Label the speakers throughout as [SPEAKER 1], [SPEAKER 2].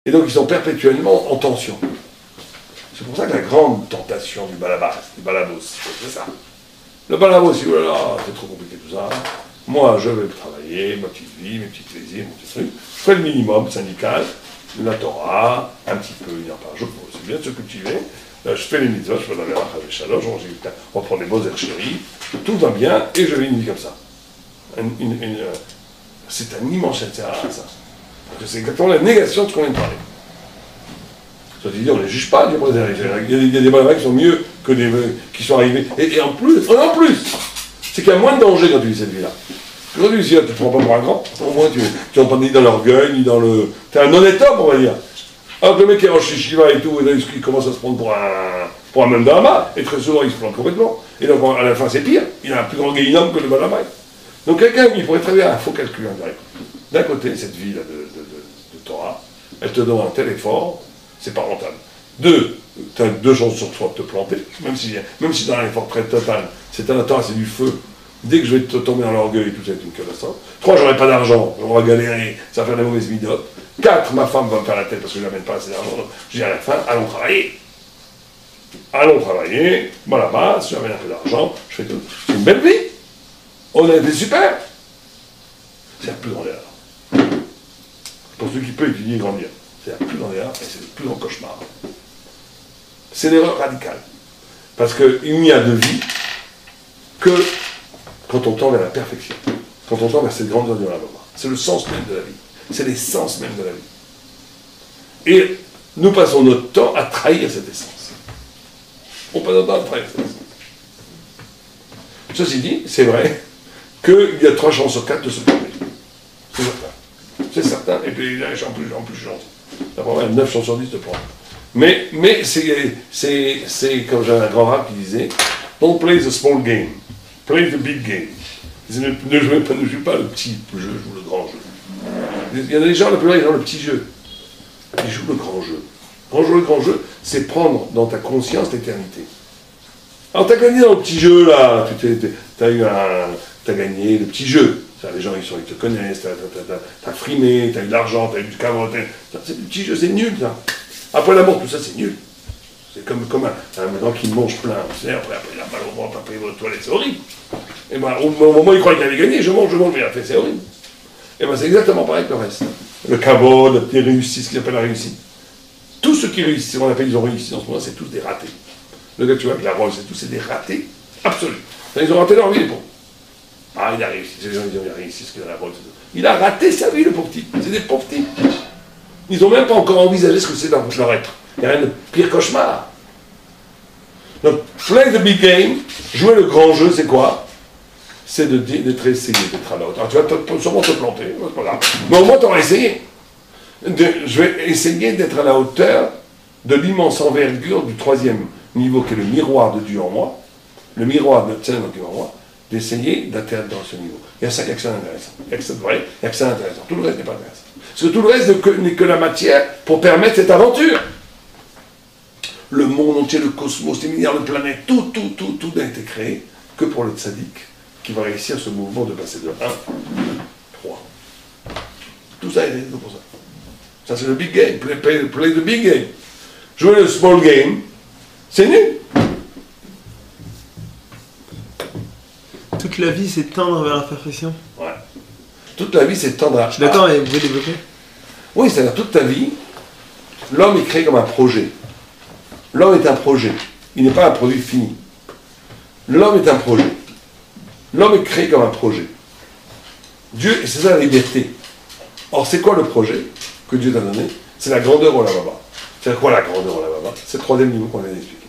[SPEAKER 1] Et donc ils sont perpétuellement en tension. C'est pour ça que la grande tentation du balabos, c'est ça. Le balabos, c'est c'est trop compliqué tout ça. Moi, je vais travailler, ma petite vie, mes petits plaisirs, mon petit truc. Je fais le minimum syndical, la Torah, un petit peu, une heure par jour, c'est bien de se cultiver. Je fais les mitzvot, je fais la verra avec Shalom, on prend des beaux airs chéris, tout va bien, et je vis une vie comme ça. C'est un immense intérêt à ça. Parce que c'est exactement la négation de ce qu'on vient de parler. Ça veut dire, on ne les juge pas, il y a des balabas qui sont mieux que des qui sont arrivés. Et en plus, c'est qu'il y a moins de danger quand tu vis cette vie-là. Quand tu vis là, tu ne te prends pas pour un grand, au moins tu ne rentres pas ni dans l'orgueil, ni dans le. Tu es un honnête homme, on va dire. Alors que le mec qui est en Shiva et tout, et là, il commence à se prendre pour un Mandama, et très souvent il se plante complètement. Et donc à la fin c'est pire, il a un plus grand guéhinum que le balabas. Donc quelqu'un, il pourrait très bien un faux calcul indirect. D'un côté, cette vie-là de Torah, elle te donne un tel effort, c'est pas rentable. Deux, tu as 2 chances sur 3 de te planter, même si dans un effort très total, c'est un Torah, c'est du feu. Dès que je vais tomber dans l'orgueil et tout ça, c'est une catastrophe. 3, j'aurai pas d'argent, on va galérer, ça va faire des mauvaises midotes. 4, ma femme va me faire la tête parce que je n'amène pas assez d'argent. Donc je dis à la fin, allons travailler. Allons travailler, voilà, base, si j'amène un peu d'argent, je fais tout. C'est une belle vie. On a été super. C'est la plus grande erreur. Pour ceux qui peuvent étudier et grandir, c'est la plus grande erreur et c'est le plus grand cauchemar. C'est l'erreur radicale. Parce qu'il n'y a de vie que quand on tend vers la perfection, quand on tend vers cette grandeur de la mort. C'est le sens même de la vie. C'est l'essence même de la vie. Et nous passons notre temps à trahir cette essence. On passe notre temps à trahir cette essence. Ceci dit, c'est vrai qu'il y a 3 chances sur 4 de se planter. C'est certain. C'est certain. Et puis là, en plus, je suis gentil. D'abord, même 9 chances sur 10 de prendre. Mais c'est comme j'avais un grand rap qui disait, don't play the small game, play the big game. Ne joue pas le petit jeu, joue le grand jeu. Il y a des gens, la plupart, ils jouent le petit jeu. Ils jouent le grand jeu. Le grand jeu, c'est prendre dans ta conscience l'éternité. Alors, tu as gagné dans le petit jeu, là. Tu as gagné le petit jeu. Les gens, ils te connaissent, t'as frimé, t'as eu de l'argent, t'as eu du caveau. C'est le petit jeu, c'est nul, ça. Après la mort, tout ça, c'est nul. C'est comme un mec qui mange plein. Après, il a mal au ventre, après il va aux toilettes, c'est horrible. Et ben, au moment où il croit qu'il avait gagné, je mange, mais il a fait, c'est horrible. Et ben, c'est exactement pareil que le reste. Le caveau, les réussites, ce qu'ils appellent la réussite. Tous ceux qui réussissent, on appelle, ils ont réussi en ce moment, c'est tous des ratés. Le gars, tu vois, avec la Rolls, c'est des ratés absolus. Ils ont raté leur vie, les pauvres. Ah, il a réussi. Les gens disent, il a réussi ce qu'il a la Rolls. Il a raté sa vie, le pauvre petit. C'est des pauvres petits. Ils n'ont même pas encore envisagé ce que c'est leur être. Il n'y a rien de pire cauchemar. Donc, play the big game, jouer le grand jeu, c'est quoi? C'est d'être essayé, d'être à la hauteur. Alors, tu vas sûrement te planter, c'est pas grave. Mais au moins, tu auras essayé. Je vais essayer d'être à la hauteur de l'immense envergure du 3e niveau, qui est le miroir de Dieu en moi, le miroir de Dieu en moi, d'essayer d'atteindre dans ce niveau. Il y a ça, il y a que ça d'intéressant. Il y a que ça de vrai, il y a que ça d'intéressant. Tout le reste n'est pas intéressant. Parce que tout le reste n'est que la matière pour permettre cette aventure. Le monde entier, le cosmos, les milliards de planètes, tout n'a été créé que pour le tzaddik qui va réussir ce mouvement de passer de 1 à 3. Tout ça est fait pour ça. Ça, c'est le big game. Play the big game. Jouer le small game, c'est nul.
[SPEAKER 2] Toute la vie, c'est tendre vers la perfection.
[SPEAKER 1] Ouais. Toute la vie, c'est tendre à...
[SPEAKER 2] Je suis d'accord, et vous pouvez développer?
[SPEAKER 1] Oui, c'est-à-dire toute ta vie, l'homme est créé comme un projet. L'homme est un projet. Il n'est pas un produit fini. L'homme est un projet. L'homme est créé comme un projet. Dieu, et c'est ça la liberté. Or, c'est quoi le projet que Dieu t'a donné? C'est la grandeur au lavaba. C'est quoi la grandeur au lavaba? C'est le 3e niveau qu'on vient d'expliquer.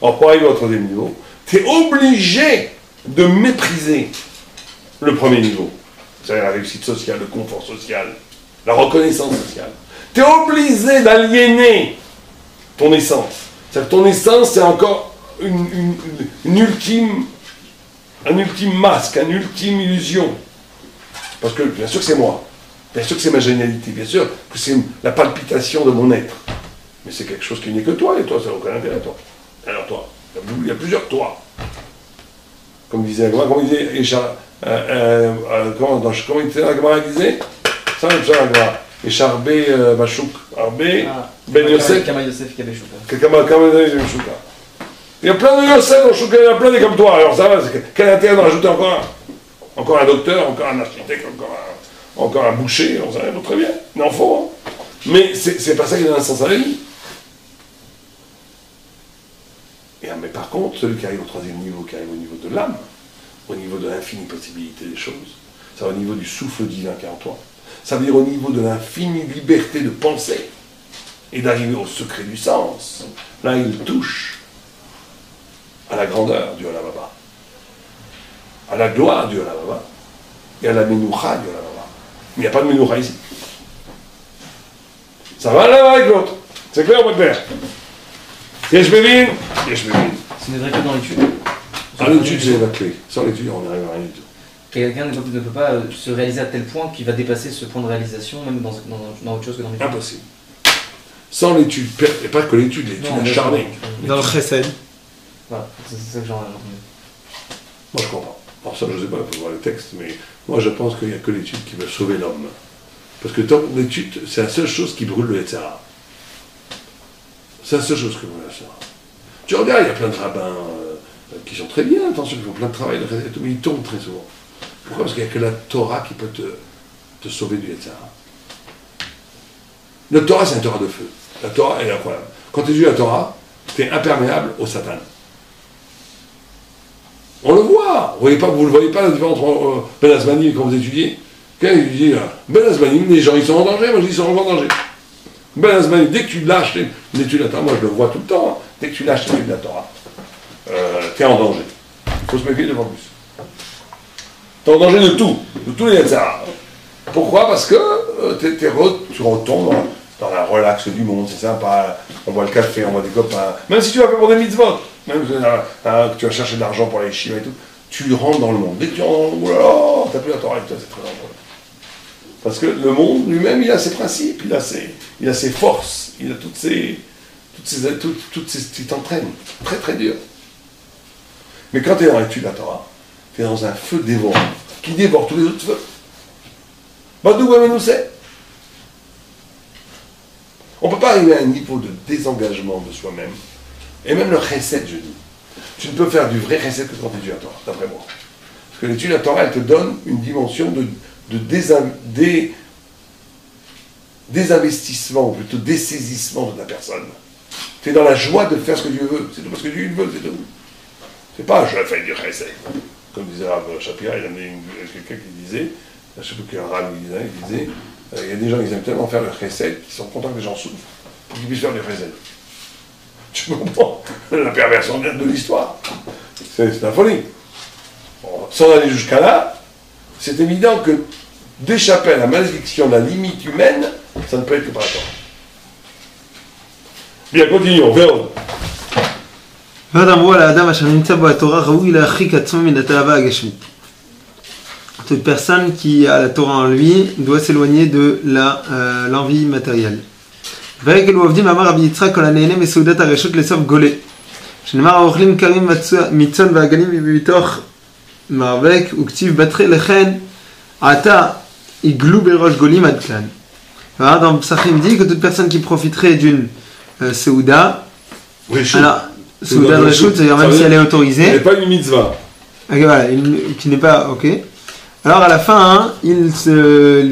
[SPEAKER 1] Or, pour arriver au 3e niveau, tu es obligé de mépriser le 1er niveau. C'est-à-dire la réussite sociale, le confort social, la reconnaissance sociale. Tu es obligé d'aliéner ton essence. C'est-à-dire que ton essence, c'est encore un ultime masque, une ultime illusion. Parce que, bien sûr que c'est moi. Bien sûr que c'est ma génialité. Bien sûr que c'est la palpitation de mon être. Mais c'est quelque chose qui n'est que toi, et toi, ça n'a aucun intérêt, toi. Alors, toi, il y a plusieurs toi. Comme disait comment il disait, comment il disait la Gemara disait, ça même ça la Gemara. et Charbé Bachouk. Arbé, Ben
[SPEAKER 3] Kama
[SPEAKER 1] Yosef,
[SPEAKER 3] Kama Yosef Kabeshuka.
[SPEAKER 1] Shuka. Il y a plein de Yosef dans Shuka, il y en a plein des comme toi. Alors ça va, quel intérêt d'en rajouter encore un? Encore un docteur, encore un architecte, encore un boucher, on sait rien, très bien. Il en faut. Hein. Mais c'est pas ça qui donne un sens à la vie. Mais par contre, celui qui arrive au troisième niveau, qui arrive au niveau de l'âme, au niveau de l'infinie possibilité des choses, ça va au niveau du souffle divin qui est en toi. Ça veut dire au niveau de l'infinie liberté de penser et d'arriver au secret du sens. Là, il touche à la grandeur du Olam, à la gloire du Olam et à la Menoucha du Olam. Mais il n'y a pas de Menoucha ici. Ça va l'un avec l'autre. C'est clair, mon père? Yesh Bevin.
[SPEAKER 3] Ce n'est vrai que dans l'étude.
[SPEAKER 1] L'étude, c'est la clé. Sans l'étude, on n'arrive à rien du tout.
[SPEAKER 3] Quelqu'un ne peut pas se réaliser à tel point qu'il va dépasser ce point de réalisation, même dans autre chose que dans l'étude.
[SPEAKER 1] Impossible. Sans l'étude, et pas que l'étude acharnée.
[SPEAKER 2] Dans le chesed.
[SPEAKER 3] Voilà, c'est ça que j'en ai entendu.
[SPEAKER 1] Moi, je comprends. Alors ça, je ne sais pas, il faut voir le texte, mais moi, je pense qu'il n'y a que l'étude qui va sauver l'homme. Parce que l'étude, c'est la seule chose qui brûle le Yetzirah. C'est la seule chose que brûle le Yetzirah. Tu regardes, il y a plein de rabbins qui sont très bien, attention, ils font plein de travail, mais ils tombent très souvent. Pourquoi? Parce qu'il n'y a que la Torah qui peut te sauver du Yetzirah. La Torah, c'est un Torah de feu. La Torah, elle est incroyable. Quand tu étudies la Torah, tu es imperméable au Satan. On le voit. Vous ne le voyez pas la différence entre Ben Azmani quand vous étudiez. Quand il dit Ben Azmani, les gens ils sont en danger, moi je dis ils sont en danger. Ben Azmani, dès que tu lâches l'étude de la Torah, moi je le vois tout le temps, hein, dès que tu lâches l'étude de la Torah, tu es en danger. Il faut se méfier devant plus. Tu es en danger de tous les Yetzirah. Pourquoi? Parce que tu retombes dans la relaxe du monde, c'est sympa, on boit le café, on boit des copains, même si tu vas faire pour des mitzvot, même si tu vas chercher de l'argent pour les chivas et tout, tu rentres dans le monde. Dès que tu rentres dans le monde, oh, t'as plus la Torah avec toi, c'est très dangereux. Parce que le monde lui-même, il a ses principes, il a ses forces, il a toutes ces qui t'entraînent, très très dur. Mais quand tu es dans l'étude de la Torah, tu es dans un feu dévorant, qui dévore tous les autres feux. Badou nous c'est. On ne peut pas arriver à un niveau de désengagement de soi-même. Et même le chesed, je dis. Tu ne peux faire du vrai chesed que quand tu étudies la Torah, d'après moi. Parce que l'étude de la Torah, elle te donne une dimension de désinvestissement, ou plutôt dessaisissement de la personne. Tu es dans la joie de faire ce que Dieu veut. C'est tout parce que Dieu veut, c'est tout. C'est pas je fais du chesed. Comme disait Rav Shapira, il y avait quelqu'un qui disait, je ne sais plus quel Rav il disait, il y a des gens qui aiment tellement faire le chesed qu'ils sont contents que les gens souffrent pour qu'ils puissent faire du chesed. Tu comprends la perversion de l'histoire. C'est la folie. Bon, sans aller jusqu'à là, c'est évident que d'échapper à la malédiction de la limite humaine, ça ne peut être que par la Torah. Bien, continuons, vers
[SPEAKER 2] ועוד אמרו על האדם אשר נמצא בו התורה ראוי להרחיק עצמו מן התאווה הגשמית. Toute personne qui a la Torah en lui doit s'éloigner de l'envie matérielle. ורגל עובדים אמר רבי יצחק כל הנהנה מסעודת הרשות לסוף גולה. שנאמר האוכלים כרים מצאן ועגלים מתוך מאבק וכתיב בתרי לכן עתה יגלו בראש גולים עד כאן. Dans Psachim dit que toute personne qui profiterait d'une Seouda, alors Seouda de Reshut, c'est-à-dire même si elle est autorisée,
[SPEAKER 1] elle n'est pas une mitzvah.
[SPEAKER 2] Okay, voilà, qui n'est pas ok. Alors à la fin, hein, il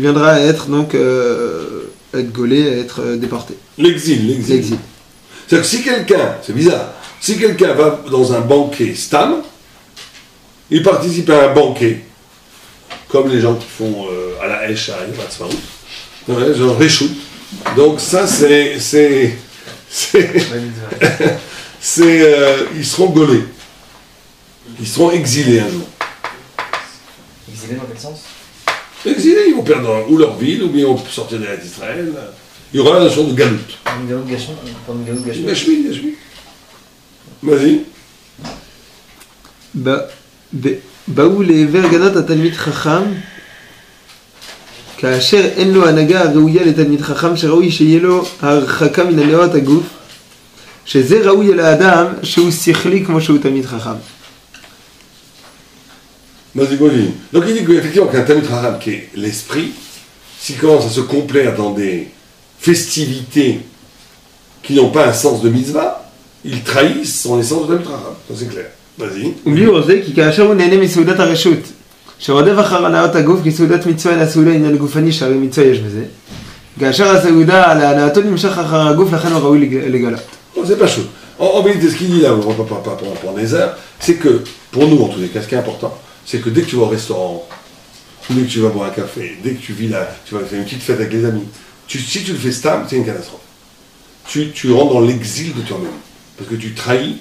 [SPEAKER 2] viendra être donc être gaulé, être déporté.
[SPEAKER 1] L'exil. C'est-à-dire que si quelqu'un, c'est bizarre, si quelqu'un va dans un banquet stam, il participe à un banquet, comme les gens qui font à la Esh, à Yatzmaout, genre Reshut. Donc ça c'est ils seront gaulés. Ils seront exilés un jour.
[SPEAKER 3] Exilés dans quel sens?
[SPEAKER 1] Exilés, ils vont perdre ou leur ville, ou bien ils vont sortir d'Israël. Il y aura la notion de galout.
[SPEAKER 3] Une galout gachon.
[SPEAKER 1] Gachmi. Vas-y.
[SPEAKER 2] באו לעבר גנת התלמיד חכם כאשר אין לו הנהגה הראויה לתלמיד חכם שראוי שיהיה לו הרחקה מן הנאות הגוף שזה ראוי אל האדם שהוא שכלי כמו שהוא תלמיד חכם.
[SPEAKER 1] Donc il dit qu'effectivement qu'un Talmid Chacham qui est l'esprit, s'ils commencent à se complaire dans des festivités qui n'ont pas un sens de mitzvah, ils trahissent son essence de Talmid Chacham. Ça c'est clair. Vas-y.
[SPEAKER 2] וביאור זה כי כאשר הוא נהנה מסעודת הרשות, שרודף אחר הנאות הגוף כי סעודת מצווה אינה סעודה עניין גופני שהרי מצווה יש בזה, כאשר הסעודה להנאתו נמשך אחר הגוף לכן הוא ראוי לגלות.
[SPEAKER 1] C'est pas chaud. En vérité, ce qu'il dit là, on va pas pendant des heures, c'est que, pour nous en tous les cas, ce qui est important, c'est que dès que tu vas au restaurant, dès que tu vas boire un café, dès que tu vis là, tu vas faire une petite fête avec les amis, si tu le fais stam, c'est une catastrophe. Tu rentres dans l'exil de toi-même. Parce que tu trahis,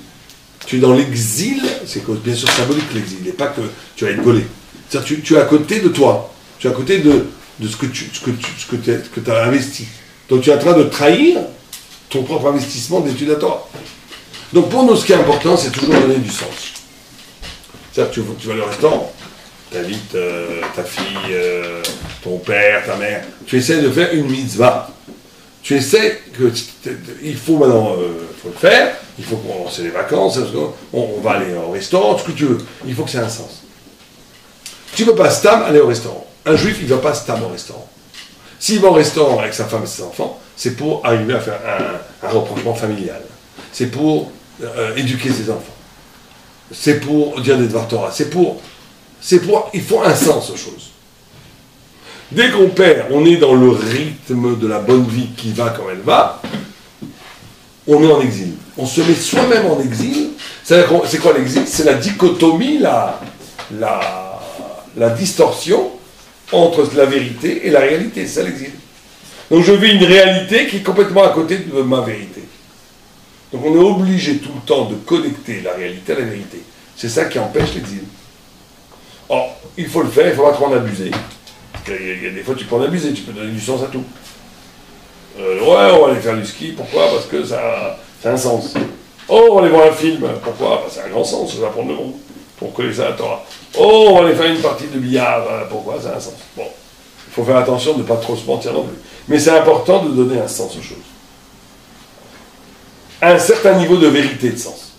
[SPEAKER 1] tu es dans l'exil, c'est bien sûr symbolique l'exil, et pas que tu vas être gaulé. C'est-à-dire tu es à côté de toi, tu es à côté de ce que tu as investi. Donc tu es en train de trahir ton propre investissement d'études à toi. Donc pour nous, ce qui est important, c'est toujours donner du sens. C'est-à-dire que tu vas au restaurant, tu invites ta fille, ton père, ta mère, tu essaies de faire une mitzvah. Tu essaies il faut maintenant faut le faire, il faut qu'on c'est les vacances, on va aller au restaurant, ce que tu veux. Il faut que ça ait un sens. Tu ne peux pas stam aller au restaurant. Un juif, il ne va pas stam au restaurant. S'il va au restaurant avec sa femme et ses enfants, c'est pour arriver à faire un rapprochement familial. C'est pour éduquer ses enfants. C'est pour dire des devoirs Torah. Il faut un sens aux choses. Dès qu'on perd, on est dans le rythme de la bonne vie qui va comme elle va, on est en exil. On se met soi-même en exil. C'est quoi l'exil? C'est la dichotomie, la distorsion entre la vérité et la réalité. C'est l'exil. Donc je vis une réalité qui est complètement à côté de ma vérité. Donc on est obligé tout le temps de connecter la réalité à la vérité. C'est ça qui empêche l'exil. Or, il faut le faire, il ne faut pas trop en abuser. Il y a des fois tu peux en abuser, tu peux donner du sens à tout. Ouais, on va aller faire du ski, pourquoi? Parce que ça a un sens. Oh, on va aller voir un film, pourquoi? Parce que ça a un grand sens, ça va apprendre le monde, pour connaître ça à la Torah. Oh, on va aller faire une partie de billard, pourquoi? Ça a un sens. Bon, il faut faire attention de ne pas trop se mentir non plus. Mais c'est important de donner un sens aux choses. Un certain niveau de vérité de sens.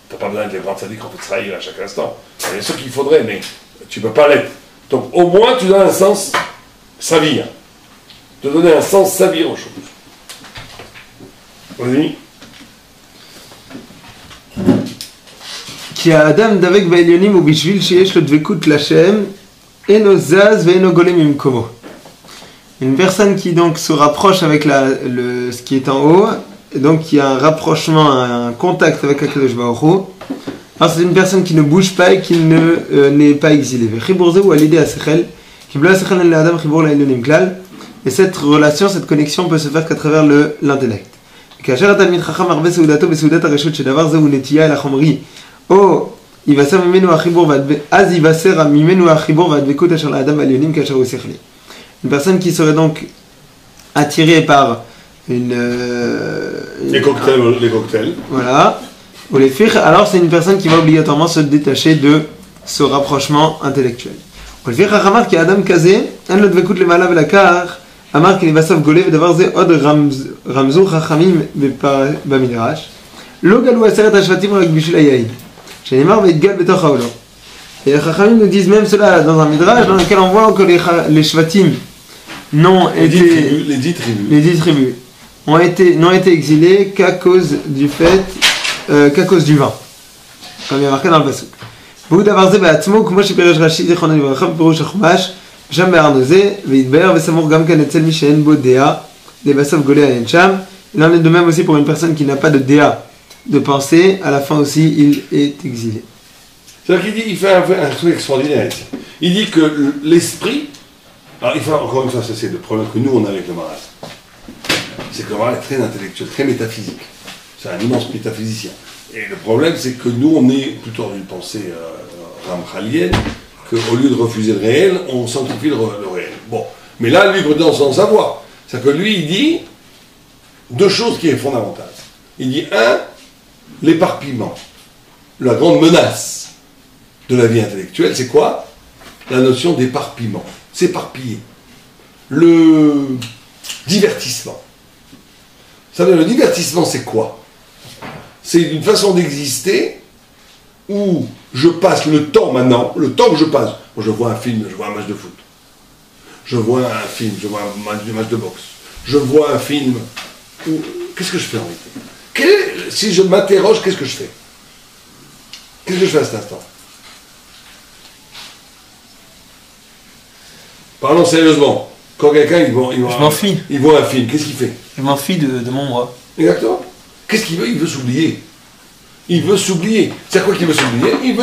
[SPEAKER 1] Tu n'as pas besoin d'être les grands sadiques qu'on peut te trahir à chaque instant. Bien sûr qu'il faudrait, mais tu ne peux pas l'être. Donc au moins tu donnes un sens savir. De donner un sens savir aux choses. Vas-y.
[SPEAKER 2] כי האדם דבק בעליונים ובשביל שיש לו דבקות לשם, אינו זז ואינו גולה ממקומו. Une personne qui donc se rapproche avec ce qui est en haut, et donc qui a un rapprochement, un contact avec Akadosh Baruch Hu, alors c'est une personne qui ne bouge pas et qui n'est pas exilée. Et cette relation, cette connexion peut se faire qu'à travers l'intellect. או יבשר ממנו החיבור אז יבשר ממנו החיבור והדבקות אשר לאדם העליונים כאשר הוא שכלי. Une personne qui serait donc attirée par
[SPEAKER 1] les cocktails.
[SPEAKER 2] Voilà. Ou les fiqh, alors c'est une personne qui va obligatoirement se détacher de ce rapprochement intellectuel. Ou le fiqh אמר כי האדם כזה אין לו דבקות למעלה ולקח, אמר כי לבסוף גולה ודבר זה עוד רמזו חכמים במדרש. לא גלו 10 השבטים רק בשביל היין. שנאמר ויתגל בתוך העולם. Et les Chachamim nous disent même cela dans un midrash dans lequel on voit que les shvatim n'ont été
[SPEAKER 1] les 10 tribus
[SPEAKER 2] n'ont été exilés qu'à cause du vin, comme il y a marqué dans le pasuk. והוא דבר זה בעצמו כמו שפירש רש"י זיכרונו לברכה בפירוש החומש שם בהר נוזה והתבאר וסמוך גם כן אצל מי שאין בו דעה לבסוף גולה אין שם. Il en est de même aussi pour une personne qui n'a pas de déa de pensée, à la fin aussi il est exilé.
[SPEAKER 1] C'est-à-dire qu'il fait un truc extraordinaire ici. Il dit que l'esprit, alors il faut encore une fois, c'est le problème que nous on a avec le Maharal. C'est que le Maharal est très intellectuel, très métaphysique. C'est un immense métaphysicien. Et le problème c'est que nous on est plutôt dans une pensée ramchalienne, qu'au lieu de refuser le réel, on sanctifie le réel. Bon, mais là lui il dans son savoir. C'est-à-dire que lui il dit deux choses qui sont fondamentales. Il dit l'éparpillement, la grande menace de la vie intellectuelle, c'est quoi? La notion d'éparpillement, s'éparpiller. Le divertissement. Vous savez, le divertissement, c'est quoi? C'est une façon d'exister où je passe le temps maintenant, le temps que je passe, moi je vois un film, je vois un match de foot. je vois un film, je vois un match de boxe, je vois un film, qu'est-ce que je fais en réalité? Si je m'interroge, qu'est-ce que je fais? Qu'est-ce que je fais à cet instant? Parlons sérieusement. Quand quelqu'un
[SPEAKER 2] Je m'enfuis.
[SPEAKER 1] il voit un film, qu'est-ce qu'il fait?
[SPEAKER 2] Je m'enfuis de mon moi.
[SPEAKER 1] Exactement. Qu'est-ce qu'il veut? Il veut s'oublier. Il veut s'oublier. C'est quoi qu'il veut s'oublier? Il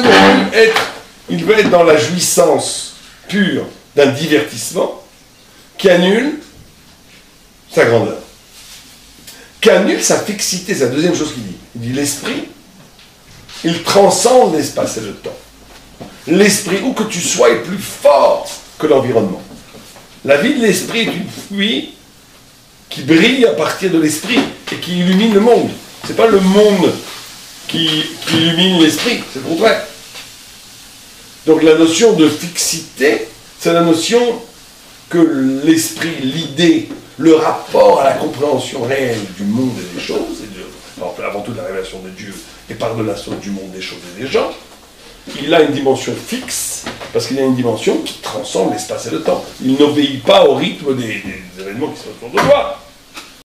[SPEAKER 1] veut être dans la jouissance pure d'un divertissement qui annule sa grandeur, qui annule sa fixité. C'est la deuxième chose qu'il dit. Il dit l'esprit, il transcende l'espace et le temps. L'esprit, où que tu sois, est plus fort que l'environnement. La vie de l'esprit est une pluie qui brille à partir de l'esprit et qui illumine le monde. C'est pas le monde qui illumine l'esprit, c'est le contraire. Donc la notion de fixité, c'est la notion que l'esprit, l'idée, le rapport à la compréhension réelle du monde et des choses, avant tout de la révélation de Dieu, et par-delà du monde des choses et des gens, il a une dimension fixe, parce qu'il a une dimension qui transcende l'espace et le temps. Il n'obéit pas au rythme des événements qui sont autour de moi.